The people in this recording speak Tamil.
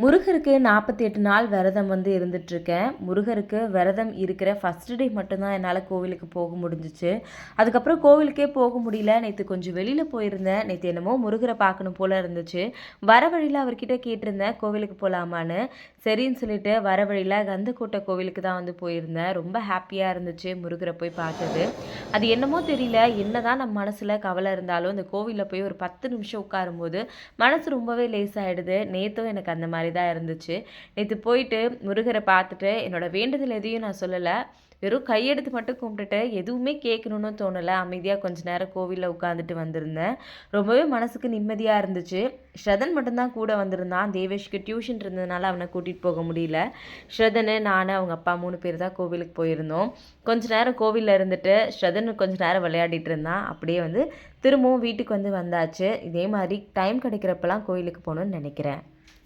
முருகருக்கு 48 நாள் விரதம் இருந்துட்டுருக்கேன். முருகருக்கு விரதம் இருக்கிற ஃபர்ஸ்ட் டே மட்டும்தான் என்னால் கோவிலுக்கு போக முடிஞ்சிச்சு. அதுக்கப்புறம் கோவிலுக்கே போக முடியல. நேற்று கொஞ்சம் வெளியில் போயிருந்தேன். நேற்று என்னமோ முருகரை பார்க்கணும் போல் இருந்துச்சு. வர வழியில் அவர்கிட்ட கேட்டிருந்தேன் கோவிலுக்கு போகலாமான்னு. சரின்னு சொல்லிட்டு வர வழியில் கந்தக்கோட்டை கோவிலுக்கு தான் போயிருந்தேன். ரொம்ப ஹாப்பியாக இருந்துச்சு முருகரை போய் பார்த்தது. அது என்னமோ தெரியல, என்னதான் நம்ம மனசில் கவலை இருந்தாலும் இந்த கோவிலில் போய் ஒரு 10 நிமிஷம் உட்காரும்போது மனசு ரொம்பவே லேசாகிடுது. நேற்றும் எனக்கு அந்த மாதிரி தான் இருந்துச்சு. நேற்று போயிட்டு முருகரை பார்த்துட்டு என்னோடய வேண்டுதல் எதையும் நான் சொல்லலை. வெறும் கையெடுத்து மட்டும் கும்பிட்டுட்டு எதுவுமே கேட்கணுன்னு தோணலை. அமைதியாக கொஞ்ச நேரம் கோவிலில் உட்காந்துட்டு வந்திருந்தேன். ரொம்பவே மனசுக்கு நிம்மதியாக இருந்துச்சு. ஸ்ரதன் மட்டும்தான் கூட வந்திருந்தான். தேவேஷ்க்கு டியூஷன் இருந்ததுனால அவனை கூட்டிகிட்டு போக முடியல. ஸ்ரதனு, நான், அவங்க அப்பா 3 பேர் தான் கோவிலுக்கு போயிருந்தோம். கொஞ்ச நேரம் கோவிலில் இருந்துட்டு ஸ்ரதன் கொஞ்ச நேரம் விளையாடிட்டு இருந்தான். அப்படியே திரும்பவும் வீட்டுக்கு வந்தாச்சு. இதே மாதிரி டைம் கிடைக்கிறப்பெல்லாம் கோயிலுக்கு போகணுன்னு நினைக்கிறேன்.